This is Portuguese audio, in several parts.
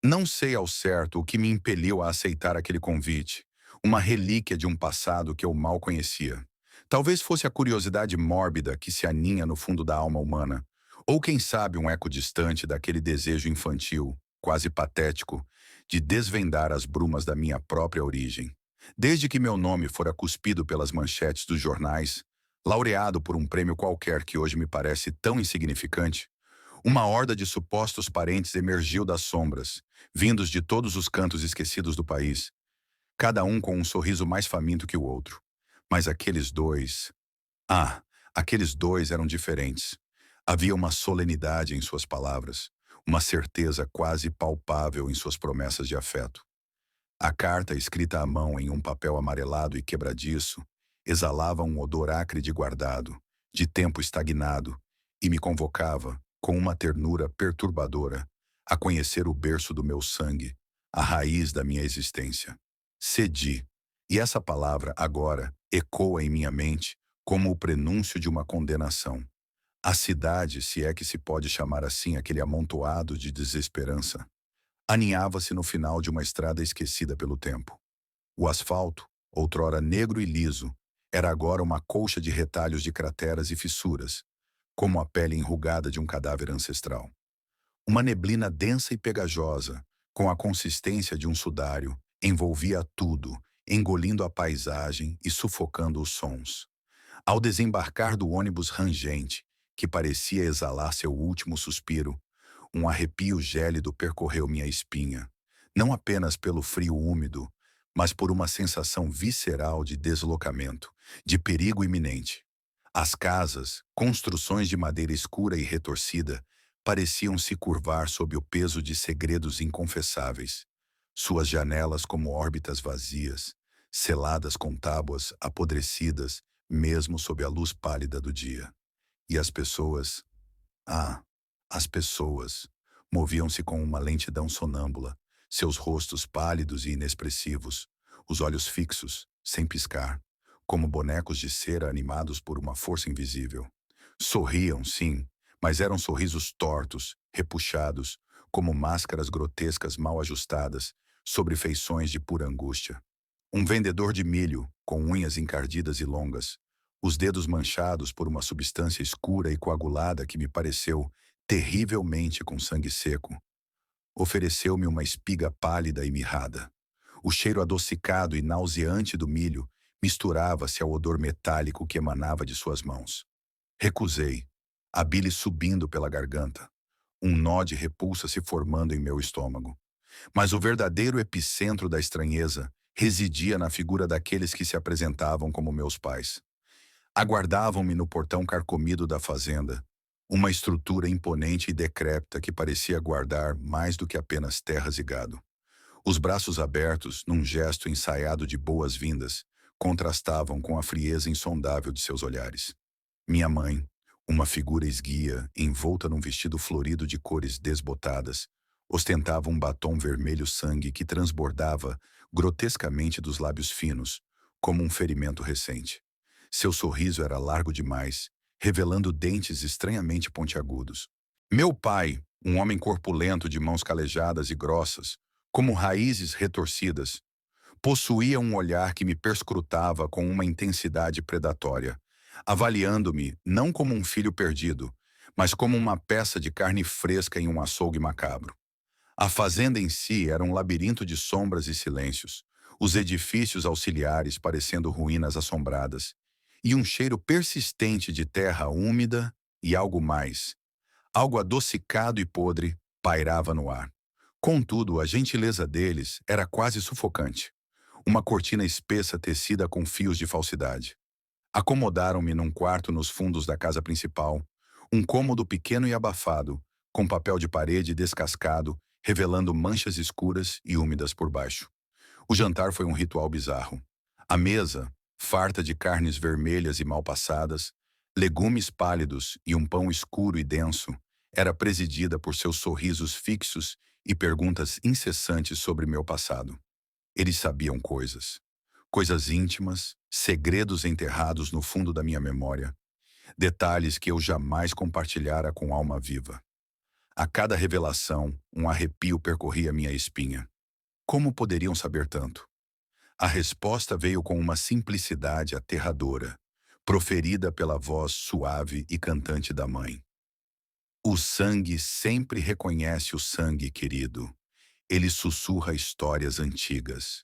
Não sei ao certo o que me impeliu a aceitar aquele convite, uma relíquia de um passado que eu mal conhecia. Talvez fosse a curiosidade mórbida que se aninha no fundo da alma humana, ou quem sabe um eco distante daquele desejo infantil, quase patético, de desvendar as brumas da minha própria origem. Desde que meu nome fora cuspido pelas manchetes dos jornais, laureado por um prêmio qualquer que hoje me parece tão insignificante, uma horda de supostos parentes emergiu das sombras, vindos de todos os cantos esquecidos do país, cada um com um sorriso mais faminto que o outro. Mas aqueles dois... Ah, aqueles dois eram diferentes. Havia uma solenidade em suas palavras, uma certeza quase palpável em suas promessas de afeto. A carta, escrita à mão em um papel amarelado e quebradiço, exalava um odor acre de guardado, de tempo estagnado, e me convocava, com uma ternura perturbadora, a conhecer o berço do meu sangue, a raiz da minha existência. Cedi, e essa palavra, agora, ecoa em minha mente como o prenúncio de uma condenação. A cidade, se é que se pode chamar assim aquele amontoado de desesperança, aninhava-se no final de uma estrada esquecida pelo tempo. O asfalto, outrora negro e liso, era agora uma colcha de retalhos de crateras e fissuras, como a pele enrugada de um cadáver ancestral. Uma neblina densa e pegajosa, com a consistência de um sudário, envolvia tudo, engolindo a paisagem e sufocando os sons. Ao desembarcar do ônibus rangente, que parecia exalar seu último suspiro, um arrepio gélido percorreu minha espinha, não apenas pelo frio úmido, mas por uma sensação visceral de deslocamento, de perigo iminente. As casas, construções de madeira escura e retorcida, pareciam se curvar sob o peso de segredos inconfessáveis. Suas janelas como órbitas vazias, seladas com tábuas apodrecidas, mesmo sob a luz pálida do dia. E as pessoas, ah, as pessoas, moviam-se com uma lentidão sonâmbula, seus rostos pálidos e inexpressivos, os olhos fixos, sem piscar, como bonecos de cera animados por uma força invisível. Sorriam, sim, mas eram sorrisos tortos, repuxados, como máscaras grotescas mal ajustadas, sobre feições de pura angústia. Um vendedor de milho, com unhas encardidas e longas, os dedos manchados por uma substância escura e coagulada que me pareceu terrivelmente com sangue seco, ofereceu-me uma espiga pálida e mirrada. O cheiro adocicado e nauseante do milho misturava-se ao odor metálico que emanava de suas mãos. Recusei, a bile subindo pela garganta, um nó de repulsa se formando em meu estômago. Mas o verdadeiro epicentro da estranheza residia na figura daqueles que se apresentavam como meus pais. Aguardavam-me no portão carcomido da fazenda, uma estrutura imponente e decrépita que parecia guardar mais do que apenas terras e gado. Os braços abertos, num gesto ensaiado de boas-vindas, contrastavam com a frieza insondável de seus olhares. Minha mãe, uma figura esguia, envolta num vestido florido de cores desbotadas, ostentava um batom vermelho sangue que transbordava grotescamente dos lábios finos, como um ferimento recente. Seu sorriso era largo demais, revelando dentes estranhamente pontiagudos. Meu pai, um homem corpulento de mãos calejadas e grossas, como raízes retorcidas, possuía um olhar que me perscrutava com uma intensidade predatória, avaliando-me não como um filho perdido, mas como uma peça de carne fresca em um açougue macabro. A fazenda em si era um labirinto de sombras e silêncios, os edifícios auxiliares parecendo ruínas assombradas, e um cheiro persistente de terra úmida e algo mais, algo adocicado e podre, pairava no ar. Contudo, a gentileza deles era quase sufocante. Uma cortina espessa tecida com fios de falsidade. Acomodaram-me num quarto nos fundos da casa principal, um cômodo pequeno e abafado, com papel de parede descascado, revelando manchas escuras e úmidas por baixo. O jantar foi um ritual bizarro. A mesa, farta de carnes vermelhas e mal passadas, legumes pálidos e um pão escuro e denso, era presidida por seus sorrisos fixos e perguntas incessantes sobre meu passado. Eles sabiam coisas. Coisas íntimas, segredos enterrados no fundo da minha memória, detalhes que eu jamais compartilhara com alma viva. A cada revelação, um arrepio percorria minha espinha. Como poderiam saber tanto? A resposta veio com uma simplicidade aterradora, proferida pela voz suave e cantante da mãe. O sangue sempre reconhece o sangue, querido. Ele sussurra histórias antigas.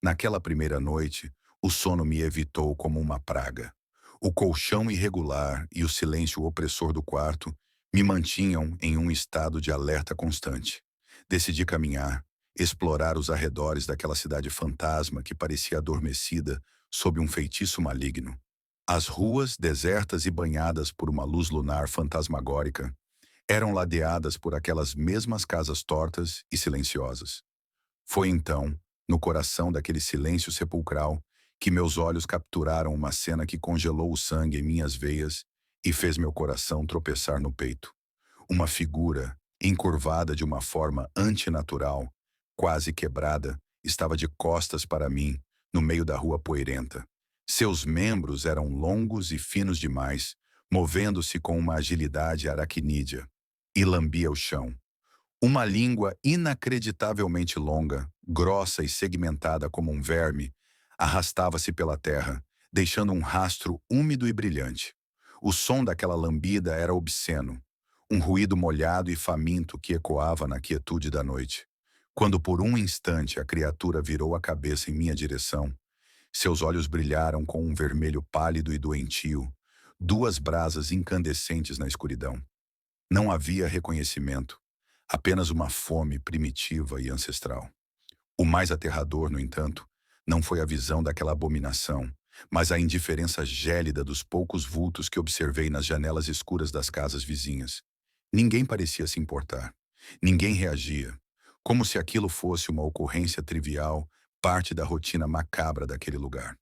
Naquela primeira noite, o sono me evitou como uma praga. O colchão irregular e o silêncio opressor do quarto me mantinham em um estado de alerta constante. Decidi caminhar, explorar os arredores daquela cidade fantasma que parecia adormecida sob um feitiço maligno. As ruas, desertas e banhadas por uma luz lunar fantasmagórica, eram ladeadas por aquelas mesmas casas tortas e silenciosas. Foi então, no coração daquele silêncio sepulcral, que meus olhos capturaram uma cena que congelou o sangue em minhas veias e fez meu coração tropeçar no peito. Uma figura, encurvada de uma forma antinatural, quase quebrada, estava de costas para mim, no meio da rua poeirenta. Seus membros eram longos e finos demais, movendo-se com uma agilidade aracnídea, e lambia o chão. Uma língua inacreditavelmente longa, grossa e segmentada como um verme, arrastava-se pela terra, deixando um rastro úmido e brilhante. O som daquela lambida era obsceno, um ruído molhado e faminto que ecoava na quietude da noite. Quando por um instante a criatura virou a cabeça em minha direção, seus olhos brilharam com um vermelho pálido e doentio, duas brasas incandescentes na escuridão. Não havia reconhecimento, apenas uma fome primitiva e ancestral. O mais aterrador, no entanto, não foi a visão daquela abominação, mas a indiferença gélida dos poucos vultos que observei nas janelas escuras das casas vizinhas. Ninguém parecia se importar. Ninguém reagia, como se aquilo fosse uma ocorrência trivial, parte da rotina macabra daquele lugar.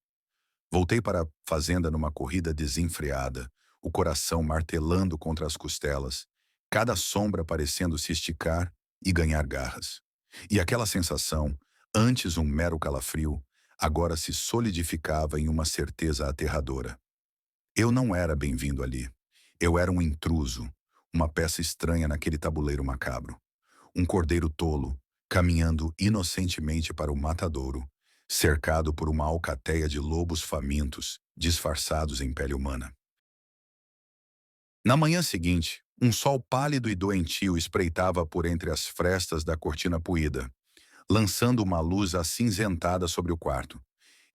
Voltei para a fazenda numa corrida desenfreada, o coração martelando contra as costelas, cada sombra parecendo se esticar e ganhar garras. E aquela sensação, antes um mero calafrio, agora se solidificava em uma certeza aterradora. Eu não era bem-vindo ali. Eu era um intruso, uma peça estranha naquele tabuleiro macabro. Um cordeiro tolo, caminhando inocentemente para o matadouro, cercado por uma alcateia de lobos famintos, disfarçados em pele humana. Na manhã seguinte, um sol pálido e doentio espreitava por entre as frestas da cortina puída, lançando uma luz acinzentada sobre o quarto.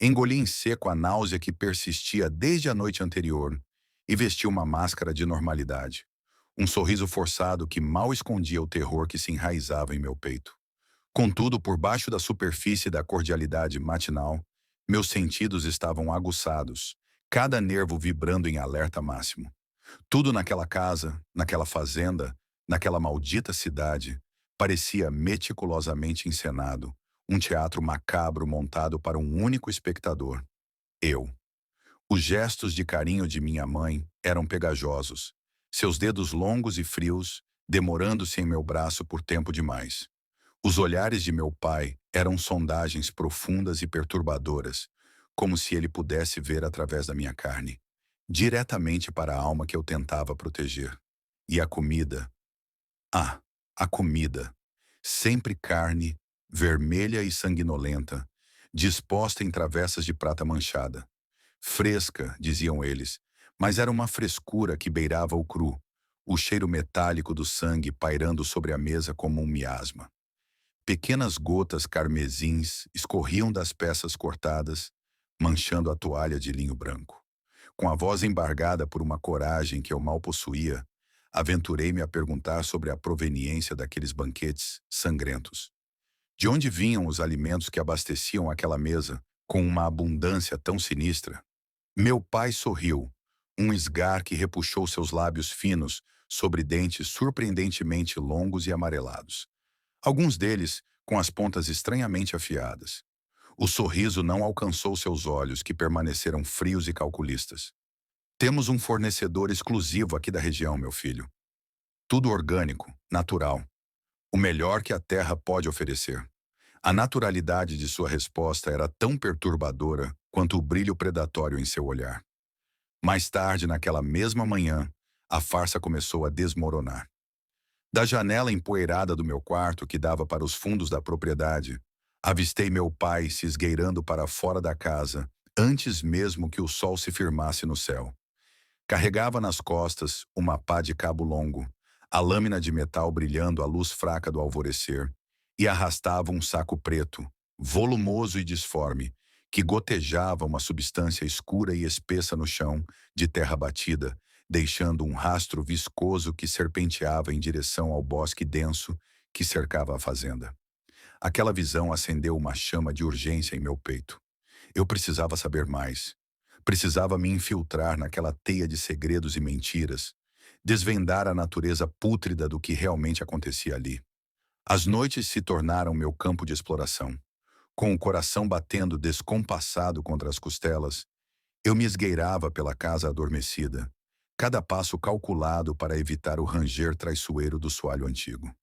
Engoli em seco a náusea que persistia desde a noite anterior e vesti uma máscara de normalidade. Um sorriso forçado que mal escondia o terror que se enraizava em meu peito. Contudo, por baixo da superfície da cordialidade matinal, meus sentidos estavam aguçados, cada nervo vibrando em alerta máximo. Tudo naquela casa, naquela fazenda, naquela maldita cidade, parecia meticulosamente encenado, um teatro macabro montado para um único espectador: eu. Os gestos de carinho de minha mãe eram pegajosos, seus dedos longos e frios, demorando-se em meu braço por tempo demais. Os olhares de meu pai eram sondagens profundas e perturbadoras, como se ele pudesse ver através da minha carne, diretamente para a alma que eu tentava proteger. E a comida? Ah, a comida! Sempre carne, vermelha e sanguinolenta, disposta em travessas de prata manchada. Fresca, diziam eles, mas era uma frescura que beirava o cru, o cheiro metálico do sangue pairando sobre a mesa como um miasma. Pequenas gotas carmesins escorriam das peças cortadas, manchando a toalha de linho branco. Com a voz embargada por uma coragem que eu mal possuía, aventurei-me a perguntar sobre a proveniência daqueles banquetes sangrentos. De onde vinham os alimentos que abasteciam aquela mesa com uma abundância tão sinistra? Meu pai sorriu, um esgar que repuxou seus lábios finos sobre dentes surpreendentemente longos e amarelados. Alguns deles com as pontas estranhamente afiadas. O sorriso não alcançou seus olhos, que permaneceram frios e calculistas. Temos um fornecedor exclusivo aqui da região, meu filho. Tudo orgânico, natural. O melhor que a terra pode oferecer. A naturalidade de sua resposta era tão perturbadora quanto o brilho predatório em seu olhar. Mais tarde, naquela mesma manhã, a farsa começou a desmoronar. Da janela empoeirada do meu quarto, que dava para os fundos da propriedade, avistei meu pai se esgueirando para fora da casa, antes mesmo que o sol se firmasse no céu. Carregava nas costas uma pá de cabo longo, a lâmina de metal brilhando à luz fraca do alvorecer, e arrastava um saco preto, volumoso e disforme, que gotejava uma substância escura e espessa no chão, de terra batida, deixando um rastro viscoso que serpenteava em direção ao bosque denso que cercava a fazenda. Aquela visão acendeu uma chama de urgência em meu peito. Eu precisava saber mais. Precisava me infiltrar naquela teia de segredos e mentiras, desvendar a natureza pútrida do que realmente acontecia ali. As noites se tornaram meu campo de exploração. Com o coração batendo descompassado contra as costelas, eu me esgueirava pela casa adormecida, cada passo calculado para evitar o ranger traiçoeiro do soalho antigo.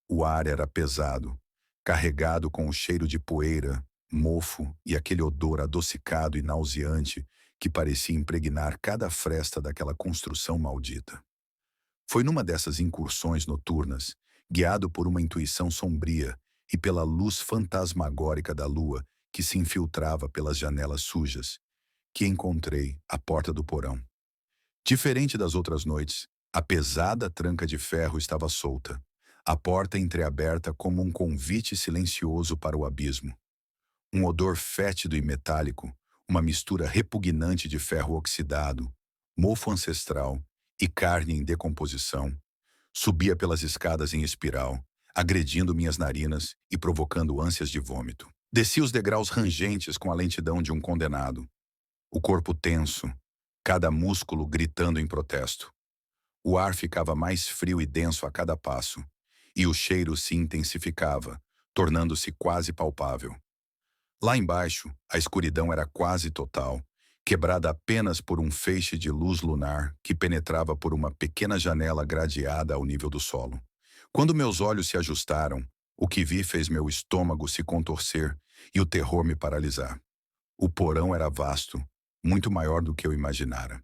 O ar era pesado, carregado com o cheiro de poeira, mofo e aquele odor adocicado e nauseante que parecia impregnar cada fresta daquela construção maldita. Foi numa dessas incursões noturnas, guiado por uma intuição sombria e pela luz fantasmagórica da lua que se infiltrava pelas janelas sujas, que encontrei a porta do porão. Diferente das outras noites, a pesada tranca de ferro estava solta, a porta entreaberta como um convite silencioso para o abismo. Um odor fétido e metálico, uma mistura repugnante de ferro oxidado, mofo ancestral e carne em decomposição, subia pelas escadas em espiral, agredindo minhas narinas e provocando ânsias de vômito. Desci os degraus rangentes com a lentidão de um condenado, o corpo tenso, cada músculo gritando em protesto. O ar ficava mais frio e denso a cada passo, e o cheiro se intensificava, tornando-se quase palpável. Lá embaixo, a escuridão era quase total, quebrada apenas por um feixe de luz lunar que penetrava por uma pequena janela gradeada ao nível do solo. Quando meus olhos se ajustaram, o que vi fez meu estômago se contorcer e o terror me paralisar. O porão era vasto, muito maior do que eu imaginara.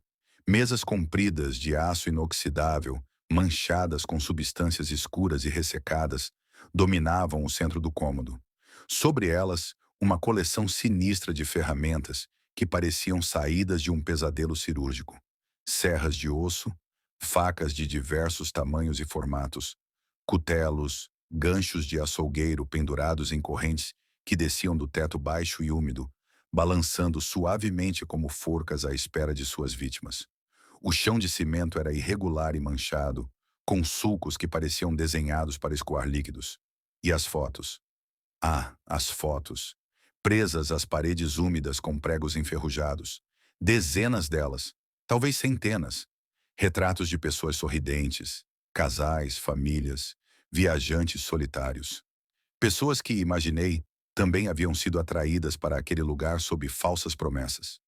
Mesas compridas de aço inoxidável, manchadas com substâncias escuras e ressecadas, dominavam o centro do cômodo. Sobre elas, uma coleção sinistra de ferramentas que pareciam saídas de um pesadelo cirúrgico. Serras de osso, facas de diversos tamanhos e formatos, cutelos, ganchos de açougueiro pendurados em correntes que desciam do teto baixo e úmido, balançando suavemente como forcas à espera de suas vítimas. O chão de cimento era irregular e manchado, com sulcos que pareciam desenhados para escoar líquidos. E as fotos? Ah, as fotos! Presas às paredes úmidas com pregos enferrujados. Dezenas delas, talvez centenas. Retratos de pessoas sorridentes, casais, famílias, viajantes solitários. Pessoas que, imaginei, também haviam sido atraídas para aquele lugar sob falsas promessas.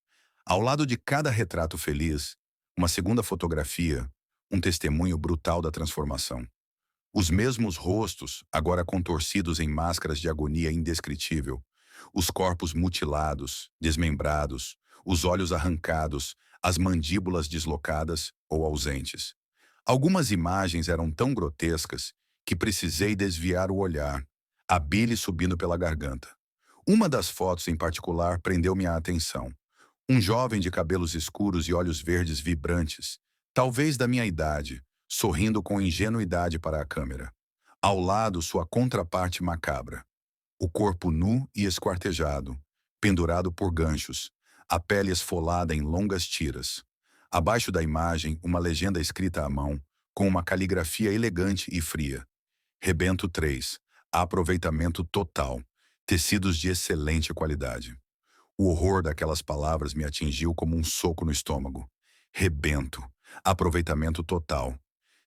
Ao lado de cada retrato feliz, uma segunda fotografia, um testemunho brutal da transformação. Os mesmos rostos, agora contorcidos em máscaras de agonia indescritível, os corpos mutilados, desmembrados, os olhos arrancados, as mandíbulas deslocadas ou ausentes. Algumas imagens eram tão grotescas que precisei desviar o olhar, a bile subindo pela garganta. Uma das fotos em particular prendeu minha atenção. Um jovem de cabelos escuros e olhos verdes vibrantes, talvez da minha idade, sorrindo com ingenuidade para a câmera. Ao lado, sua contraparte macabra. O corpo nu e esquartejado, pendurado por ganchos, a pele esfolada em longas tiras. Abaixo da imagem, uma legenda escrita à mão, com uma caligrafia elegante e fria. Rebento 3. Aproveitamento total. Tecidos de excelente qualidade. O horror daquelas palavras me atingiu como um soco no estômago. Rebento. Aproveitamento total.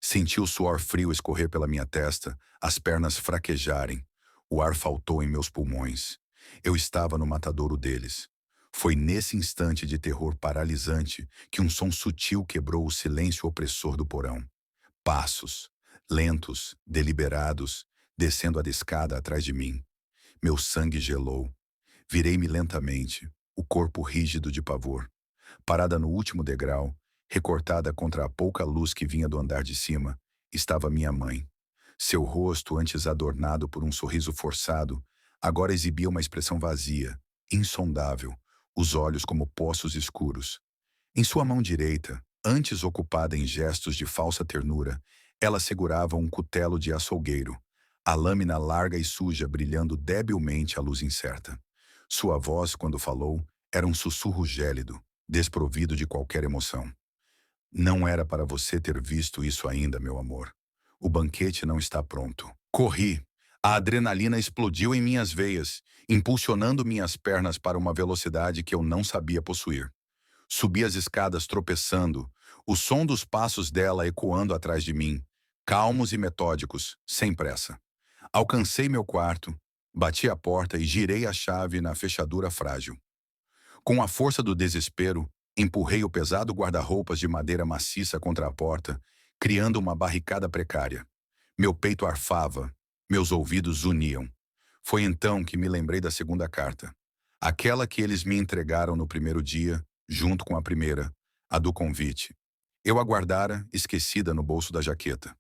Senti o suor frio escorrer pela minha testa, as pernas fraquejarem. O ar faltou em meus pulmões. Eu estava no matadouro deles. Foi nesse instante de terror paralisante que um som sutil quebrou o silêncio opressor do porão. Passos, lentos, deliberados, descendo a escada atrás de mim. Meu sangue gelou. Virei-me lentamente, o corpo rígido de pavor. Parada no último degrau, recortada contra a pouca luz que vinha do andar de cima, estava minha mãe. Seu rosto, antes adornado por um sorriso forçado, agora exibia uma expressão vazia, insondável, os olhos como poços escuros. Em sua mão direita, antes ocupada em gestos de falsa ternura, ela segurava um cutelo de açougueiro, a lâmina larga e suja brilhando debilmente à luz incerta. Sua voz, quando falou, era um sussurro gélido, desprovido de qualquer emoção. Não era para você ter visto isso ainda, meu amor. O banquete não está pronto. Corri. A adrenalina explodiu em minhas veias, impulsionando minhas pernas para uma velocidade que eu não sabia possuir. Subi as escadas tropeçando, o som dos passos dela ecoando atrás de mim, calmos e metódicos, sem pressa. Alcancei meu quarto, bati a porta e girei a chave na fechadura frágil. Com a força do desespero, empurrei o pesado guarda-roupas de madeira maciça contra a porta, criando uma barricada precária. Meu peito arfava, meus ouvidos zuniam. Foi então que me lembrei da segunda carta. Aquela que eles me entregaram no primeiro dia, junto com a primeira, a do convite. Eu aguardara, esquecida no bolso da jaqueta.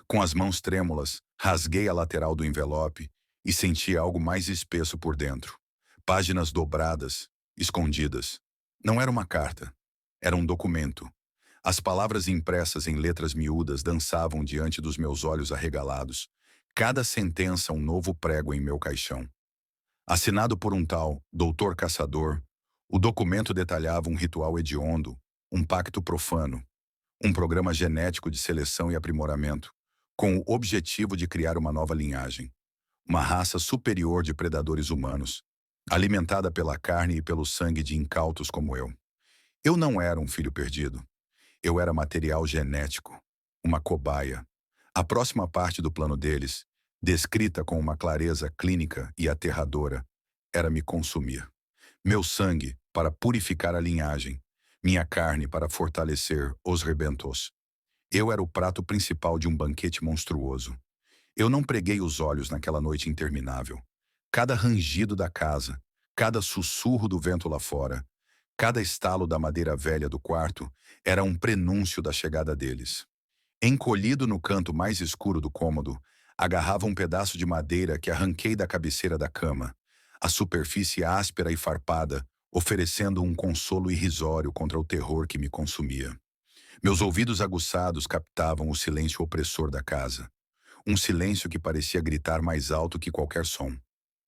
Com as mãos trêmulas, rasguei a lateral do envelope e senti algo mais espesso por dentro. Páginas dobradas, escondidas. Não era uma carta. Era um documento. As palavras impressas em letras miúdas dançavam diante dos meus olhos arregalados. Cada sentença um novo prego em meu caixão. Assinado por um tal doutor Caçador, o documento detalhava um ritual hediondo, um pacto profano, um programa genético de seleção e aprimoramento, com o objetivo de criar uma nova linhagem, uma raça superior de predadores humanos, alimentada pela carne e pelo sangue de incautos como eu. Eu não era um filho perdido. Eu era material genético, uma cobaia. A próxima parte do plano deles, descrita com uma clareza clínica e aterradora, era me consumir. Meu sangue para purificar a linhagem, minha carne para fortalecer os rebentos. Eu era o prato principal de um banquete monstruoso. Eu não preguei os olhos naquela noite interminável. Cada rangido da casa, cada sussurro do vento lá fora, cada estalo da madeira velha do quarto era um prenúncio da chegada deles. Encolhido no canto mais escuro do cômodo, agarrava um pedaço de madeira que arranquei da cabeceira da cama, a superfície áspera e farpada, oferecendo um consolo irrisório contra o terror que me consumia. Meus ouvidos aguçados captavam o silêncio opressor da casa. Um silêncio que parecia gritar mais alto que qualquer som.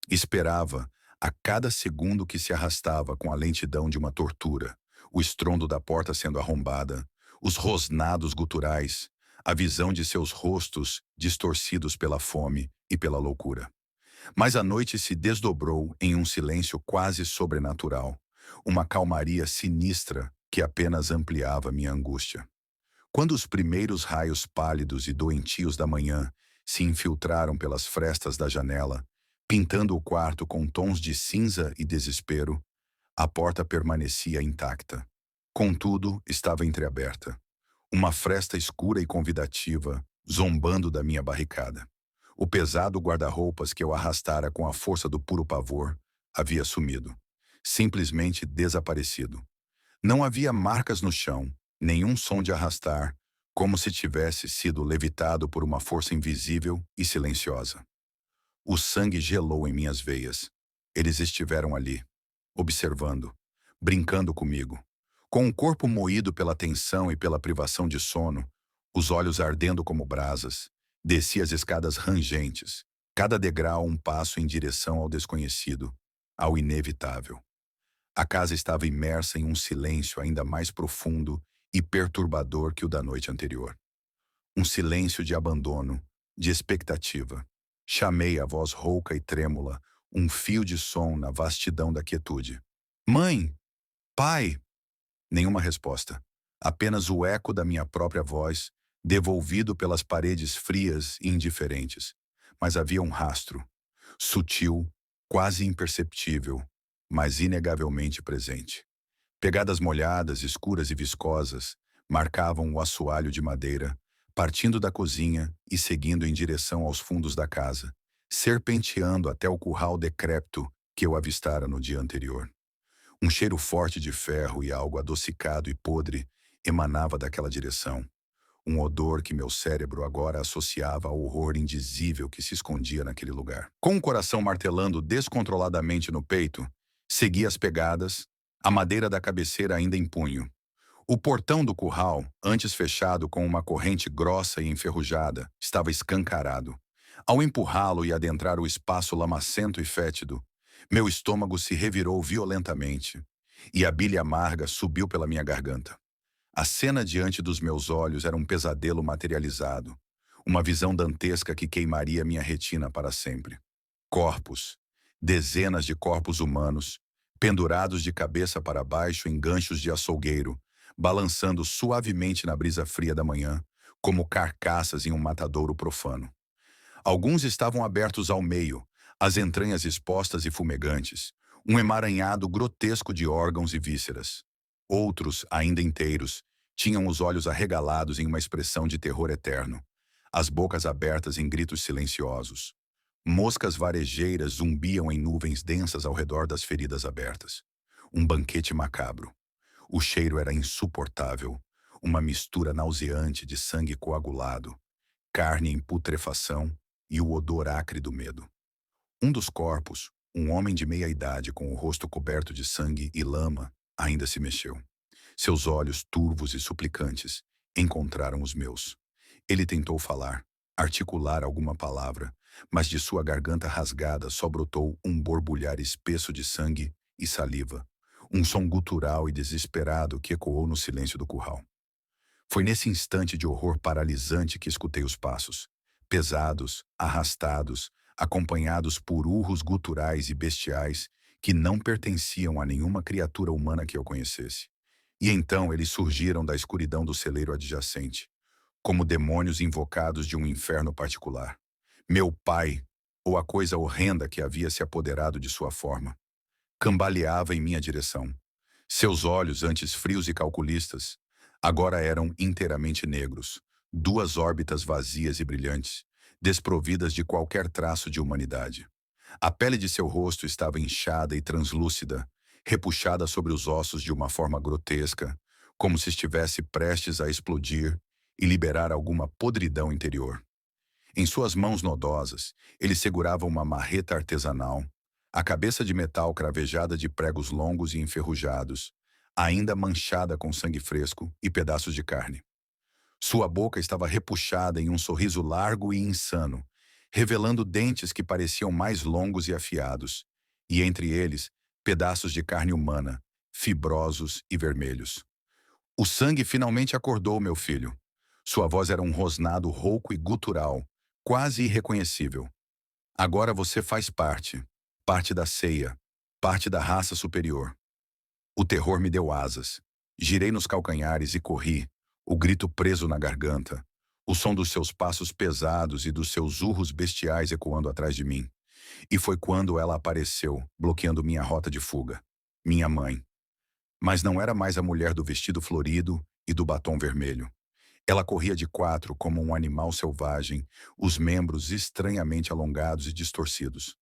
Esperava, a cada segundo que se arrastava com a lentidão de uma tortura, o estrondo da porta sendo arrombada, os rosnados guturais, a visão de seus rostos distorcidos pela fome e pela loucura. Mas a noite se desdobrou em um silêncio quase sobrenatural, uma calmaria sinistra que apenas ampliava minha angústia. Quando os primeiros raios pálidos e doentios da manhã se infiltraram pelas frestas da janela, pintando o quarto com tons de cinza e desespero, a porta permanecia intacta. Contudo, estava entreaberta. Uma fresta escura e convidativa, zombando da minha barricada. O pesado guarda-roupas que eu arrastara com a força do puro pavor havia sumido. Simplesmente desaparecido. Não havia marcas no chão, nenhum som de arrastar, como se tivesse sido levitado por uma força invisível e silenciosa. O sangue gelou em minhas veias. Eles estiveram ali, observando, brincando comigo. Com o corpo moído pela tensão e pela privação de sono, os olhos ardendo como brasas, desci as escadas rangentes, cada degrau um passo em direção ao desconhecido, ao inevitável. A casa estava imersa em um silêncio ainda mais profundo e perturbador que o da noite anterior. Um silêncio de abandono, de expectativa. Chamei a voz rouca e trêmula, um fio de som na vastidão da quietude. Mãe! Pai! Nenhuma resposta. Apenas o eco da minha própria voz, devolvido pelas paredes frias e indiferentes. Mas havia um rastro, sutil, quase imperceptível, mas inegavelmente presente. Pegadas molhadas, escuras e viscosas, marcavam o assoalho de madeira, partindo da cozinha e seguindo em direção aos fundos da casa, serpenteando até o curral decrépito que eu avistara no dia anterior. Um cheiro forte de ferro e algo adocicado e podre emanava daquela direção. um odor que meu cérebro agora associava ao horror indizível que se escondia naquele lugar. Com o coração martelando descontroladamente no peito, segui as pegadas, a madeira da cabeceira ainda em punho. O portão do curral, antes fechado com uma corrente grossa e enferrujada, estava escancarado. Ao empurrá-lo e adentrar o espaço lamacento e fétido, meu estômago se revirou violentamente, e a bile amarga subiu pela minha garganta. A cena diante dos meus olhos era um pesadelo materializado, uma visão dantesca que queimaria minha retina para sempre. Corpos, dezenas de corpos humanos, pendurados de cabeça para baixo em ganchos de açougueiro, balançando suavemente na brisa fria da manhã, como carcaças em um matadouro profano. Alguns estavam abertos ao meio, as entranhas expostas e fumegantes, um emaranhado grotesco de órgãos e vísceras. Outros, ainda inteiros, tinham os olhos arregalados em uma expressão de terror eterno, as bocas abertas em gritos silenciosos. Moscas varejeiras zumbiam em nuvens densas ao redor das feridas abertas. Um banquete macabro. O cheiro era insuportável, uma mistura nauseante de sangue coagulado, carne em putrefação e o odor acre do medo. Um dos corpos, um homem de meia idade com o rosto coberto de sangue e lama, ainda se mexeu. Seus olhos turvos e suplicantes encontraram os meus. Ele tentou falar, articular alguma palavra, mas de sua garganta rasgada só brotou um borbulhar espesso de sangue e saliva, um som gutural e desesperado que ecoou no silêncio do curral. Foi nesse instante de horror paralisante que escutei os passos, pesados, arrastados, acompanhados por urros guturais e bestiais que não pertenciam a nenhuma criatura humana que eu conhecesse. E então eles surgiram da escuridão do celeiro adjacente, como demônios invocados de um inferno particular. Meu pai, ou a coisa horrenda que havia se apoderado de sua forma, cambaleava em minha direção. Seus olhos, antes frios e calculistas, agora eram inteiramente negros, duas órbitas vazias e brilhantes, desprovidas de qualquer traço de humanidade. A pele de seu rosto estava inchada e translúcida, repuxada sobre os ossos de uma forma grotesca, como se estivesse prestes a explodir e liberar alguma podridão interior. Em suas mãos nodosas, ele segurava uma marreta artesanal, a cabeça de metal cravejada de pregos longos e enferrujados, ainda manchada com sangue fresco e pedaços de carne. Sua boca estava repuxada em um sorriso largo e insano, revelando dentes que pareciam mais longos e afiados, e entre eles, pedaços de carne humana, fibrosos e vermelhos. O sangue finalmente acordou, meu filho. Sua voz era um rosnado rouco e gutural, quase irreconhecível. Agora você faz parte da ceia, parte da raça superior. O terror me deu asas. Girei nos calcanhares e corri, o grito preso na garganta, o som dos seus passos pesados e dos seus urros bestiais ecoando atrás de mim. E foi quando ela apareceu, bloqueando minha rota de fuga. Minha mãe. Mas não era mais a mulher do vestido florido e do batom vermelho. Ela corria de quatro como um animal selvagem, os membros estranhamente alongados e distorcidos.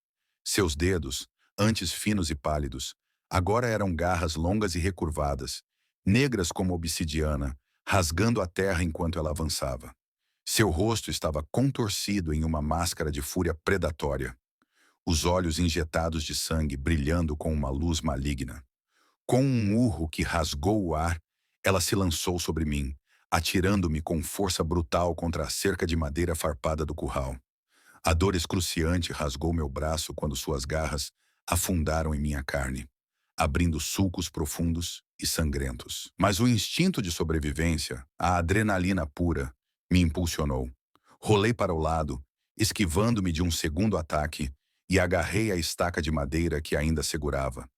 Seus dedos, antes finos e pálidos, agora eram garras longas e recurvadas, negras como obsidiana, rasgando a terra enquanto ela avançava. Seu rosto estava contorcido em uma máscara de fúria predatória, os olhos injetados de sangue brilhando com uma luz maligna. Com um urro que rasgou o ar, ela se lançou sobre mim, atirando-me com força brutal contra a cerca de madeira farpada do curral. A dor excruciante rasgou meu braço quando suas garras afundaram em minha carne, abrindo sulcos profundos e sangrentos. Mas o instinto de sobrevivência, a adrenalina pura, me impulsionou. Rolei para o lado, esquivando-me de um segundo ataque, e agarrei a estaca de madeira que ainda segurava.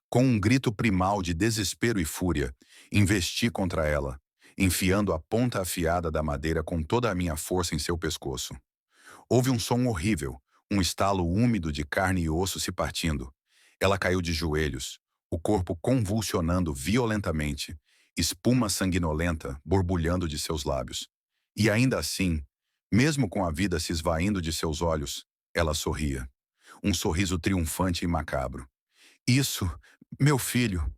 Com um grito primal de desespero e fúria, investi contra ela, enfiando a ponta afiada da madeira com toda a minha força em seu pescoço. Houve um som horrível, um estalo úmido de carne e osso se partindo. Ela caiu de joelhos, o corpo convulsionando violentamente, espuma sanguinolenta borbulhando de seus lábios. E ainda assim, mesmo com a vida se esvaindo de seus olhos, ela sorria. Um sorriso triunfante e macabro. Isso, meu filho.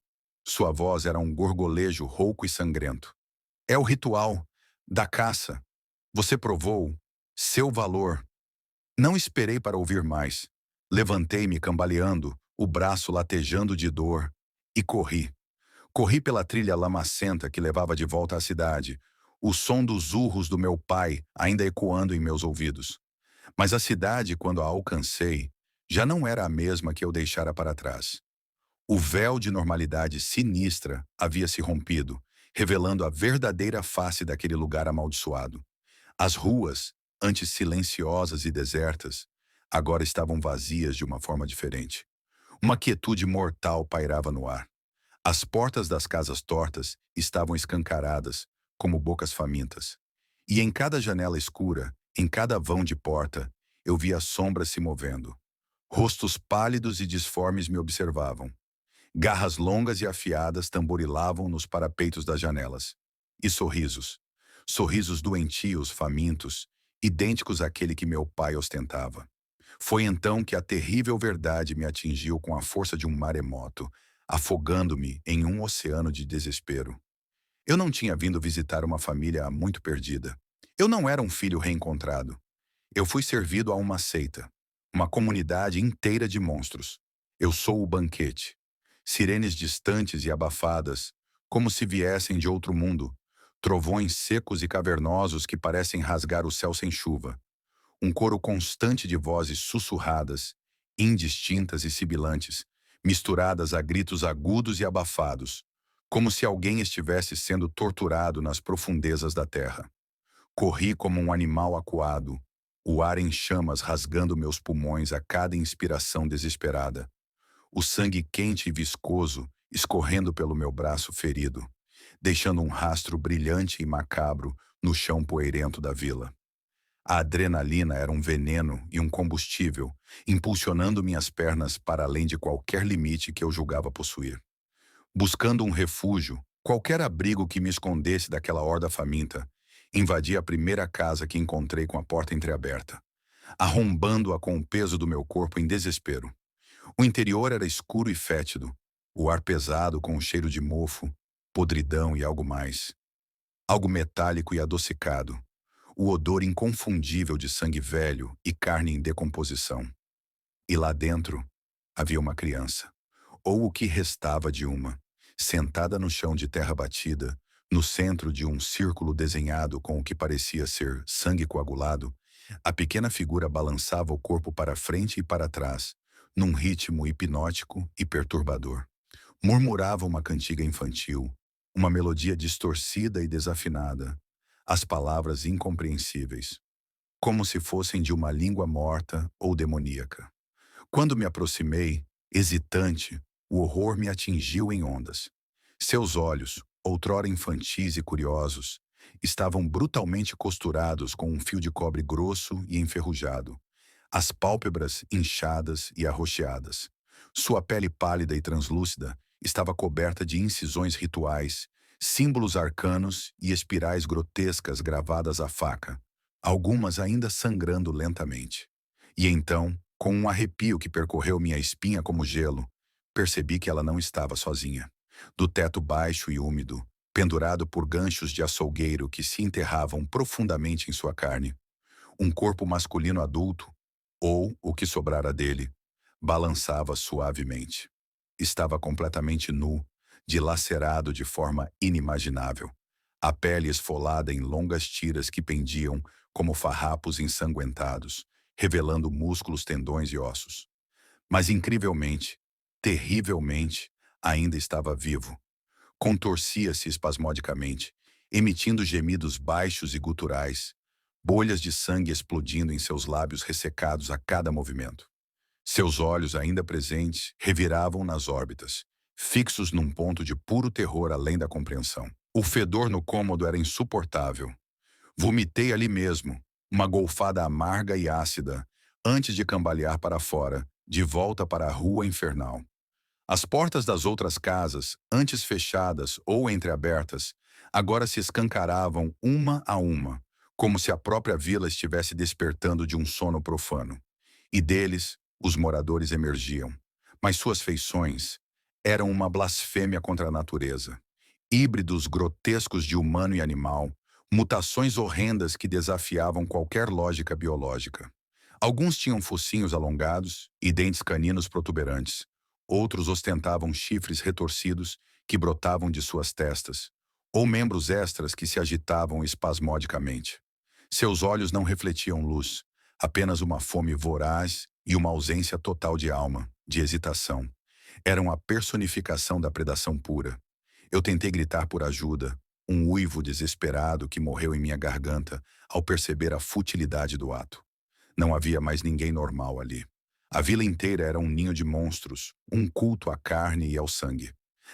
Sua voz era um gorgolejo rouco e sangrento. É o ritual. Da caça. Você provou seu valor. Não esperei para ouvir mais. Levantei-me cambaleando, o braço latejando de dor, e corri. Corri pela trilha lamacenta que levava de volta à cidade, o som dos urros do meu pai ainda ecoando em meus ouvidos. Mas a cidade, quando a alcancei, já não era a mesma que eu deixara para trás. O véu de normalidade sinistra havia se rompido, revelando a verdadeira face daquele lugar amaldiçoado. As ruas, antes silenciosas e desertas, agora estavam vazias de uma forma diferente. Uma quietude mortal pairava no ar. As portas das casas tortas estavam escancaradas, como bocas famintas. E em cada janela escura, em cada vão de porta, eu via sombras se movendo. Rostos pálidos e disformes me observavam. Garras longas e afiadas tamborilavam nos parapeitos das janelas. E sorrisos. Sorrisos doentios, famintos, idênticos àquele que meu pai ostentava. Foi então que a terrível verdade me atingiu com a força de um maremoto, afogando-me em um oceano de desespero. Eu não tinha vindo visitar uma família muito perdida. Eu não era um filho reencontrado. Eu fui servido a uma seita, uma comunidade inteira de monstros. Eu sou o banquete. Sirenes distantes e abafadas, como se viessem de outro mundo, trovões secos e cavernosos que parecem rasgar o céu sem chuva, um coro constante de vozes sussurradas, indistintas e sibilantes, misturadas a gritos agudos e abafados, como se alguém estivesse sendo torturado nas profundezas da terra. Corri como um animal acuado, o ar em chamas rasgando meus pulmões a cada inspiração desesperada, o sangue quente e viscoso escorrendo pelo meu braço ferido, deixando um rastro brilhante e macabro no chão poeirento da vila. A adrenalina era um veneno e um combustível, impulsionando minhas pernas para além de qualquer limite que eu julgava possuir. Buscando um refúgio, qualquer abrigo que me escondesse daquela horda faminta, invadi a primeira casa que encontrei com a porta entreaberta, arrombando-a com o peso do meu corpo em desespero. O interior era escuro e fétido, o ar pesado com o cheiro de mofo, podridão e algo mais. Algo metálico e adocicado, o odor inconfundível de sangue velho e carne em decomposição. E lá dentro havia uma criança, ou o que restava de uma, sentada no chão de terra batida, no centro de um círculo desenhado com o que parecia ser sangue coagulado. A pequena figura balançava o corpo para frente e para trás, num ritmo hipnótico e perturbador. Murmurava uma cantiga infantil, uma melodia distorcida e desafinada, as palavras incompreensíveis, como se fossem de uma língua morta ou demoníaca. Quando me aproximei, hesitante, o horror me atingiu em ondas. Seus olhos, outrora infantis e curiosos, estavam brutalmente costurados com um fio de cobre grosso e enferrujado, as pálpebras inchadas e arroxeadas. Sua pele pálida e translúcida estava coberta de incisões rituais, símbolos arcanos e espirais grotescas gravadas à faca, algumas ainda sangrando lentamente. E então, com um arrepio que percorreu minha espinha como gelo, percebi que ela não estava sozinha. Do teto baixo e úmido, pendurado por ganchos de açougueiro que se enterravam profundamente em sua carne, um corpo masculino adulto, ou o que sobrara dele, balançava suavemente. Estava completamente nu, dilacerado de forma inimaginável, a pele esfolada em longas tiras que pendiam como farrapos ensanguentados, revelando músculos, tendões e ossos. Mas incrivelmente, terrivelmente, ainda estava vivo. Contorcia-se espasmodicamente, emitindo gemidos baixos e guturais, bolhas de sangue explodindo em seus lábios ressecados a cada movimento. Seus olhos, ainda presentes, reviravam nas órbitas, fixos num ponto de puro terror além da compreensão. O fedor no cômodo era insuportável. Vomitei ali mesmo, uma golfada amarga e ácida, antes de cambalear para fora, de volta para a rua infernal. As portas das outras casas, antes fechadas ou entreabertas, agora se escancaravam uma a uma, como se a própria vila estivesse despertando de um sono profano. E deles, os moradores emergiam. Mas suas feições eram uma blasfêmia contra a natureza. Híbridos grotescos de humano e animal, Mutações horrendas que desafiavam qualquer lógica biológica. Alguns tinham focinhos alongados e dentes caninos protuberantes. Outros ostentavam chifres retorcidos que brotavam de suas testas, ou membros extras que se agitavam espasmodicamente. Seus olhos não refletiam luz, apenas uma fome voraz e uma ausência total de alma, de hesitação. Eram a personificação da predação pura. Eu tentei gritar por ajuda, um uivo desesperado que morreu em minha garganta ao perceber a futilidade do ato. Não havia mais ninguém normal ali. A vila inteira era um ninho de monstros, um culto à carne e ao sangue.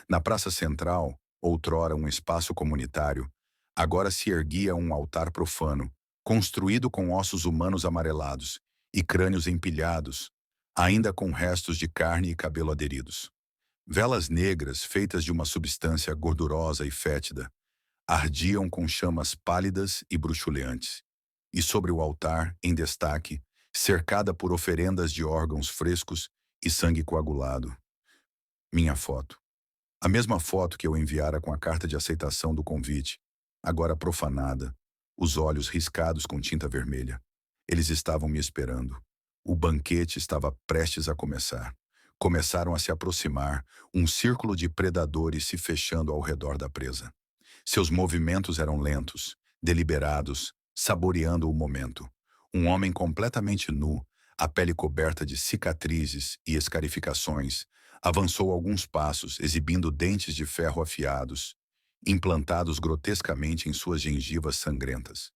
Na praça central, outrora um espaço comunitário, agora se erguia um altar profano, construído com ossos humanos amarelados e crânios empilhados, ainda com restos de carne e cabelo aderidos. Velas negras, feitas de uma substância gordurosa e fétida, ardiam com chamas pálidas e bruxuleantes. E sobre o altar, em destaque, cercada por oferendas de órgãos frescos e sangue coagulado. Minha foto. A mesma foto que eu enviara com a carta de aceitação do convite, agora profanada, os olhos riscados com tinta vermelha. Eles estavam me esperando. O banquete estava prestes a começar. Começaram a se aproximar, um círculo de predadores se fechando ao redor da presa. Seus movimentos eram lentos, deliberados, saboreando o momento. Um homem completamente nu, a pele coberta de cicatrizes e escarificações, avançou alguns passos, exibindo dentes de ferro afiados, implantados grotescamente em suas gengivas sangrentas.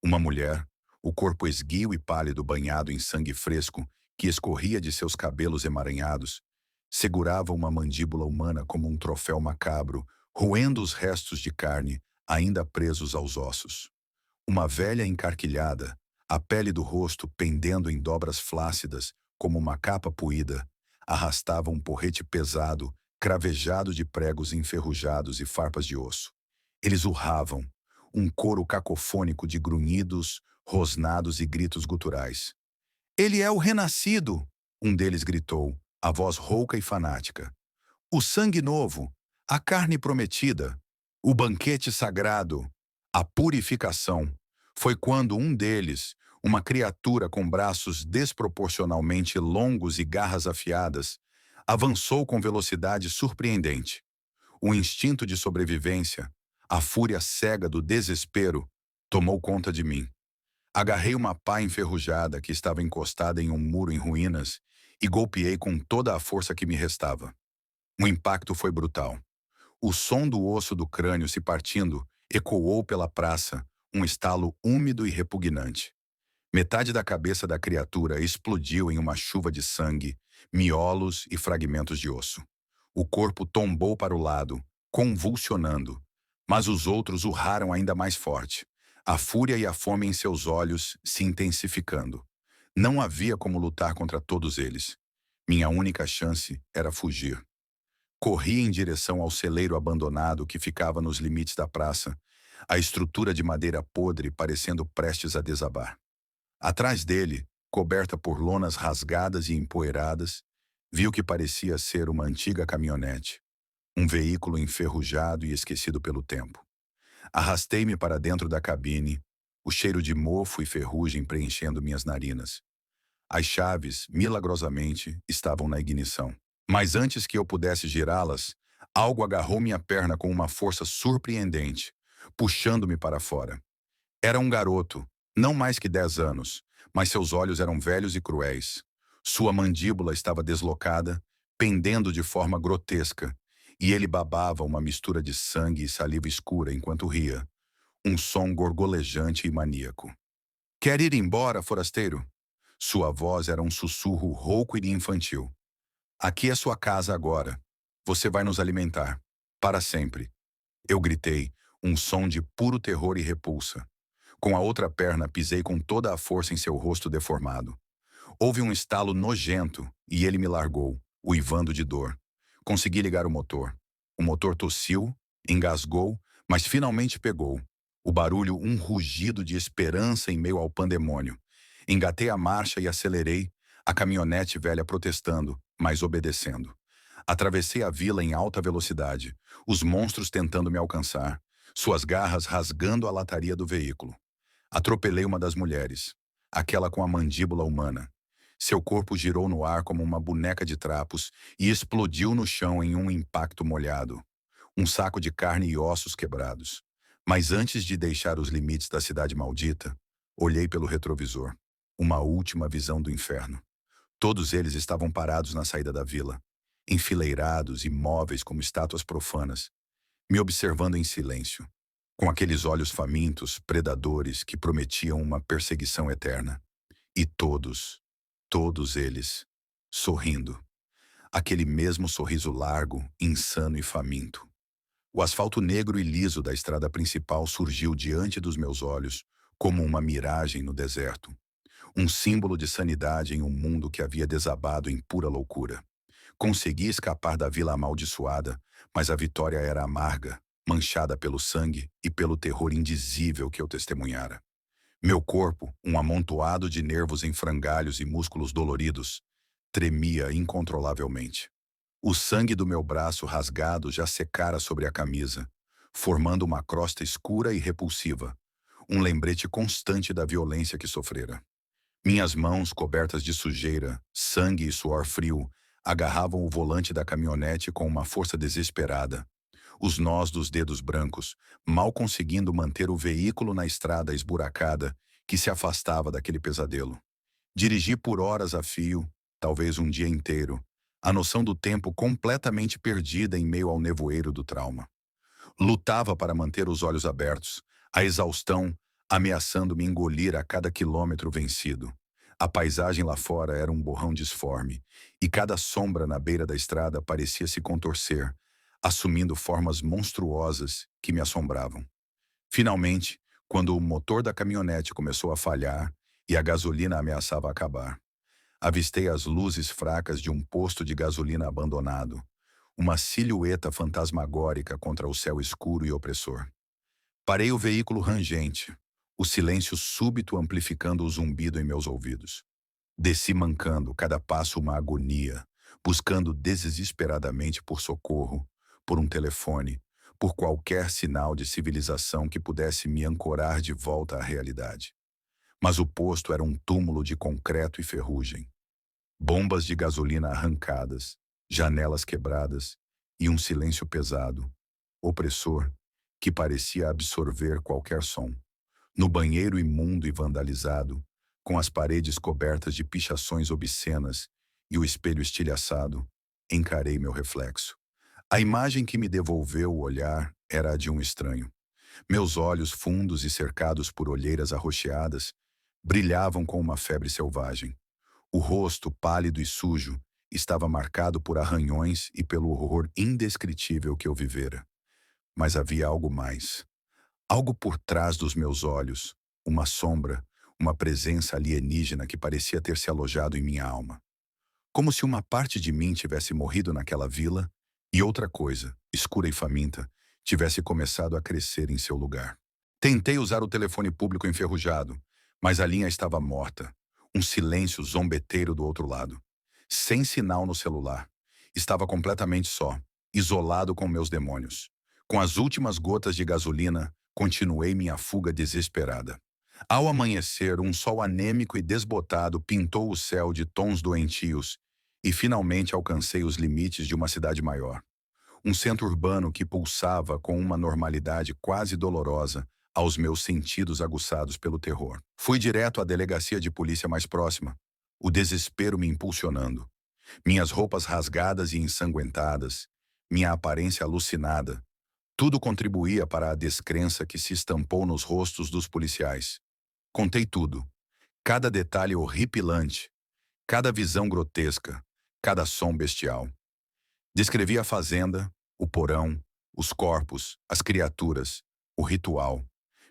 Uma mulher, o corpo esguio e pálido banhado em sangue fresco que escorria de seus cabelos emaranhados, segurava uma mandíbula humana como um troféu macabro, roendo os restos de carne ainda presos aos ossos. Uma velha encarquilhada, a pele do rosto pendendo em dobras flácidas como uma capa puída, arrastava um porrete pesado, cravejado de pregos enferrujados e farpas de osso. Eles urravam, um coro cacofônico de grunhidos, rosnados e gritos guturais. "Ele é o renascido!" um deles gritou, a voz rouca e fanática. "O sangue novo, a carne prometida, o banquete sagrado, a purificação." Foi quando um deles, uma criatura com braços desproporcionalmente longos e garras afiadas, avançou com velocidade surpreendente. O instinto de sobrevivência, a fúria cega do desespero, tomou conta de mim. Agarrei uma pá enferrujada que estava encostada em um muro em ruínas e golpeei com toda a força que me restava. O impacto foi brutal. O som do osso do crânio se partindo ecoou pela praça, um estalo úmido e repugnante. Metade da cabeça da criatura explodiu em uma chuva de sangue, miolos e fragmentos de osso. O corpo tombou para o lado, convulsionando, mas os outros urraram ainda mais forte, a fúria e a fome em seus olhos se intensificando. Não havia como lutar contra todos eles. Minha única chance era fugir. Corri em direção ao celeiro abandonado que ficava nos limites da praça, a estrutura de madeira podre parecendo prestes a desabar. Atrás dele, coberta por lonas rasgadas e empoeiradas, vi o que parecia ser uma antiga caminhonete, um veículo enferrujado e esquecido pelo tempo. Arrastei-me para dentro da cabine, o cheiro de mofo e ferrugem preenchendo minhas narinas. As chaves, milagrosamente, estavam na ignição. Mas antes que eu pudesse girá-las, algo agarrou minha perna com uma força surpreendente, puxando-me para fora. Era um garoto, não mais que 10 anos, mas seus olhos eram velhos e cruéis. Sua mandíbula estava deslocada, pendendo de forma grotesca, e ele babava uma mistura de sangue e saliva escura enquanto ria, um som gorgolejante e maníaco. "Quer ir embora, forasteiro?" Sua voz era um sussurro rouco e infantil. "Aqui é sua casa agora. Você vai nos alimentar. Para sempre." Eu gritei, um som de puro terror e repulsa. Com a outra perna, pisei com toda a força em seu rosto deformado. Houve um estalo nojento e ele me largou, uivando de dor. Consegui ligar o motor. O motor tossiu, engasgou, mas finalmente pegou. O barulho, um rugido de esperança em meio ao pandemônio. Engatei a marcha e acelerei, a caminhonete velha protestando, mas obedecendo. Atravessei a vila em alta velocidade, os monstros tentando me alcançar. suas garras rasgando a lataria do veículo. Atropelei uma das mulheres, aquela com a mandíbula humana. Seu corpo girou no ar como uma boneca de trapos e explodiu no chão em um impacto molhado. Um saco de carne e ossos quebrados. Mas antes de deixar os limites da cidade maldita, olhei pelo retrovisor. Uma última visão do inferno. Todos eles estavam parados na saída da vila, enfileirados, imóveis como estátuas profanas, me observando em silêncio, com aqueles olhos famintos, predadores que prometiam uma perseguição eterna. E todos eles, sorrindo. Aquele mesmo sorriso largo, insano e faminto. O asfalto negro e liso da estrada principal surgiu diante dos meus olhos, como uma miragem no deserto. Um símbolo de sanidade em um mundo que havia desabado em pura loucura. Consegui escapar da vila amaldiçoada, mas a vitória era amarga, manchada pelo sangue e pelo terror indizível que eu testemunhara. Meu corpo, um amontoado de nervos em frangalhos e músculos doloridos, tremia incontrolavelmente. O sangue do meu braço rasgado já secara sobre a camisa, formando uma crosta escura e repulsiva, um lembrete constante da violência que sofrera. Minhas mãos, cobertas de sujeira, sangue e suor frio, agarravam o volante da caminhonete com uma força desesperada. Os nós dos dedos brancos, mal conseguindo manter o veículo na estrada esburacada que se afastava daquele pesadelo. Dirigi por horas a fio, talvez um dia inteiro, a noção do tempo completamente perdida em meio ao nevoeiro do trauma. Lutava para manter os olhos abertos, a exaustão ameaçando me engolir a cada quilômetro vencido. A paisagem lá fora era um borrão disforme, e cada sombra na beira da estrada parecia se contorcer, assumindo formas monstruosas que me assombravam. Finalmente, quando o motor da caminhonete começou a falhar e a gasolina ameaçava acabar, avistei as luzes fracas de um posto de gasolina abandonado, uma silhueta fantasmagórica contra o céu escuro e opressor. Parei o veículo rangente, o silêncio súbito amplificando o zumbido em meus ouvidos. Desci mancando, cada passo uma agonia, buscando desesperadamente por socorro, por um telefone, por qualquer sinal de civilização que pudesse me ancorar de volta à realidade. Mas o posto era um túmulo de concreto e ferrugem. Bombas de gasolina arrancadas, janelas quebradas e um silêncio pesado, opressor, que parecia absorver qualquer som. No banheiro imundo e vandalizado, com as paredes cobertas de pichações obscenas e o espelho estilhaçado, encarei meu reflexo. A imagem que me devolveu o olhar era a de um estranho. Meus olhos fundos e cercados por olheiras arroxeadas brilhavam com uma febre selvagem. O rosto, pálido e sujo, estava marcado por arranhões e pelo horror indescritível que eu vivera. Mas havia algo mais. Algo por trás dos meus olhos, uma sombra, uma presença alienígena que parecia ter se alojado em minha alma. Como se uma parte de mim tivesse morrido naquela vila e outra coisa, escura e faminta, tivesse começado a crescer em seu lugar. Tentei usar o telefone público enferrujado, mas a linha estava morta. Um silêncio zombeteiro do outro lado. Sem sinal no celular. Estava completamente só, isolado com meus demônios. Com as últimas gotas de gasolina, continuei minha fuga desesperada. Ao amanhecer, um sol anêmico e desbotado pintou o céu de tons doentios e finalmente alcancei os limites de uma cidade maior. Um centro urbano que pulsava com uma normalidade quase dolorosa aos meus sentidos aguçados pelo terror. Fui direto à delegacia de polícia mais próxima, o desespero me impulsionando. Minhas roupas rasgadas e ensanguentadas, minha aparência alucinada, tudo contribuía para a descrença que se estampou nos rostos dos policiais. Contei tudo, cada detalhe horripilante, cada visão grotesca, cada som bestial. Descrevi a fazenda, o porão, os corpos, as criaturas, o ritual.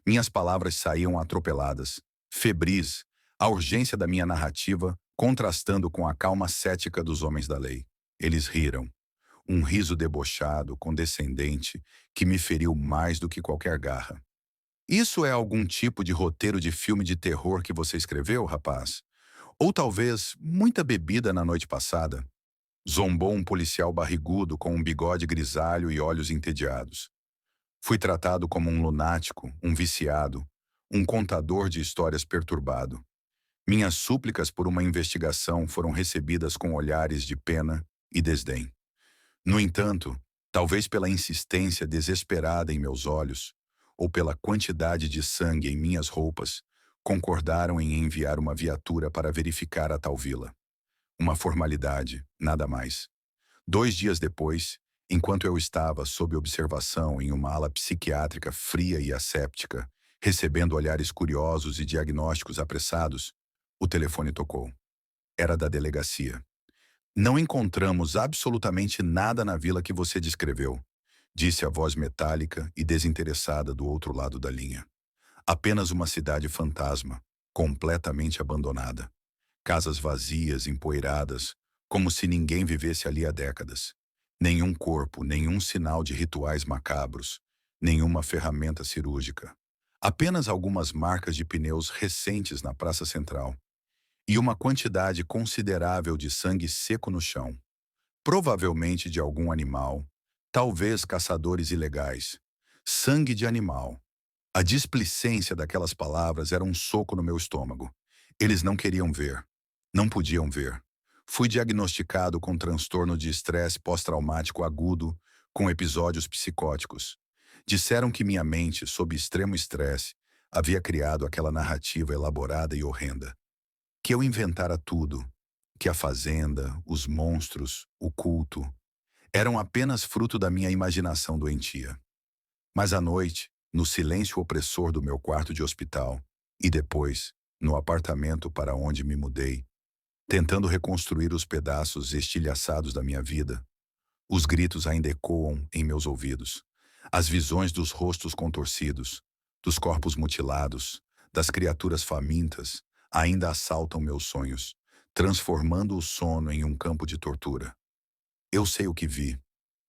Minhas palavras saíam atropeladas, febris, a urgência da minha narrativa contrastando com a calma cética dos homens da lei. Eles riram. Um riso debochado, condescendente, que me feriu mais do que qualquer garra. Isso é algum tipo de roteiro de filme de terror que você escreveu, rapaz? Ou talvez muita bebida na noite passada? Zombou um policial barrigudo com um bigode grisalho e olhos entediados. Fui tratado como um lunático, um viciado, um contador de histórias perturbado. Minhas súplicas por uma investigação foram recebidas com olhares de pena e desdém. No entanto, talvez pela insistência desesperada em meus olhos, ou pela quantidade de sangue em minhas roupas, concordaram em enviar uma viatura para verificar a tal vila. Uma formalidade, nada mais. 2 dias depois, enquanto eu estava sob observação em uma ala psiquiátrica fria e asséptica, recebendo olhares curiosos e diagnósticos apressados, o telefone tocou. Era da delegacia. Não encontramos absolutamente nada na vila que você descreveu, disse a voz metálica e desinteressada do outro lado da linha. Apenas uma cidade fantasma, completamente abandonada. Casas vazias, empoeiradas, como se ninguém vivesse ali há décadas. Nenhum corpo, nenhum sinal de rituais macabros, nenhuma ferramenta cirúrgica. Apenas algumas marcas de pneus recentes na praça central. E uma quantidade considerável de sangue seco no chão. Provavelmente de algum animal, talvez caçadores ilegais. Sangue de animal. A displicência daquelas palavras era um soco no meu estômago. Eles não queriam ver. Não podiam ver. Fui diagnosticado com transtorno de estresse pós-traumático agudo, com episódios psicóticos. Disseram que minha mente, sob extremo estresse, havia criado aquela narrativa elaborada e horrenda. Que eu inventara tudo, que a fazenda, os monstros, o culto, eram apenas fruto da minha imaginação doentia. Mas à noite, no silêncio opressor do meu quarto de hospital, e depois, no apartamento para onde me mudei, tentando reconstruir os pedaços estilhaçados da minha vida, os gritos ainda ecoam em meus ouvidos. As visões dos rostos contorcidos, dos corpos mutilados, das criaturas famintas, ainda assaltam meus sonhos, transformando o sono em um campo de tortura. Eu sei o que vi.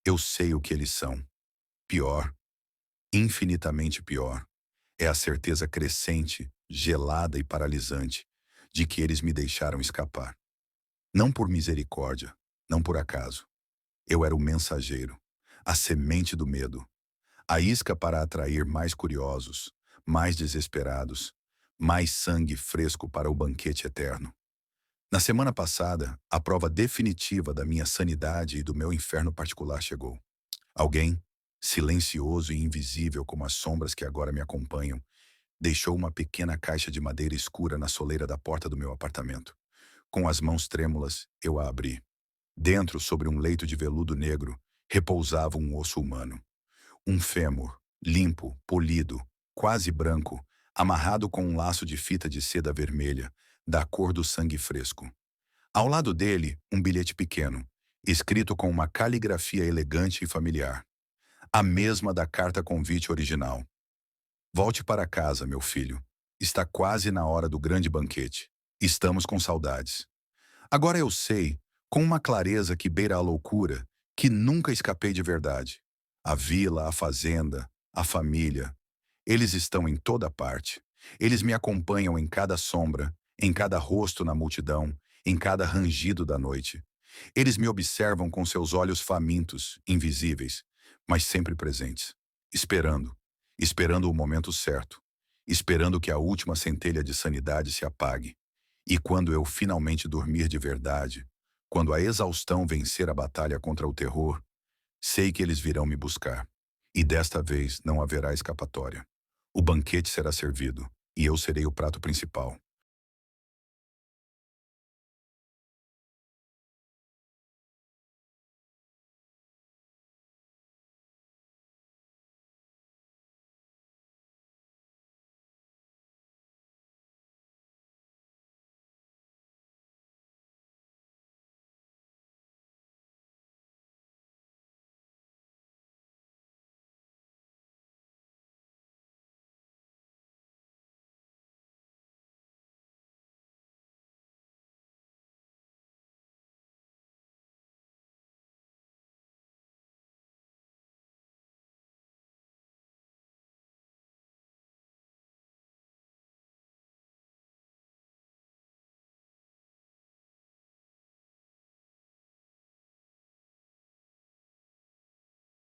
Eu sei o que eles são. Pior, infinitamente pior, é a certeza crescente, gelada e paralisante de que eles me deixaram escapar. Não por misericórdia, não por acaso. Eu era o mensageiro, a semente do medo, a isca para atrair mais curiosos, mais desesperados, mais sangue fresco para o banquete eterno. Na semana passada, a prova definitiva da minha sanidade e do meu inferno particular chegou. Alguém, silencioso e invisível como as sombras que agora me acompanham, deixou uma pequena caixa de madeira escura na soleira da porta do meu apartamento. Com as mãos trêmulas, eu a abri. Dentro, sobre um leito de veludo negro, repousava um osso humano. Um fêmur, limpo, polido, quase branco, amarrado com um laço de fita de seda vermelha, da cor do sangue fresco. Ao lado dele, um bilhete pequeno, escrito com uma caligrafia elegante e familiar. A mesma da carta-convite original. Volte para casa, meu filho. Está quase na hora do grande banquete. Estamos com saudades. Agora eu sei, com uma clareza que beira a loucura, que nunca escapei de verdade. A vila, a fazenda, a família. Eles estão em toda parte. Eles me acompanham em cada sombra, em cada rosto na multidão, em cada rangido da noite. Eles me observam com seus olhos famintos, invisíveis, mas sempre presentes, esperando o momento certo, esperando que a última centelha de sanidade se apague. E quando eu finalmente dormir de verdade, quando a exaustão vencer a batalha contra o terror, sei que eles virão me buscar. E desta vez não haverá escapatória. O banquete será servido, e eu serei o prato principal.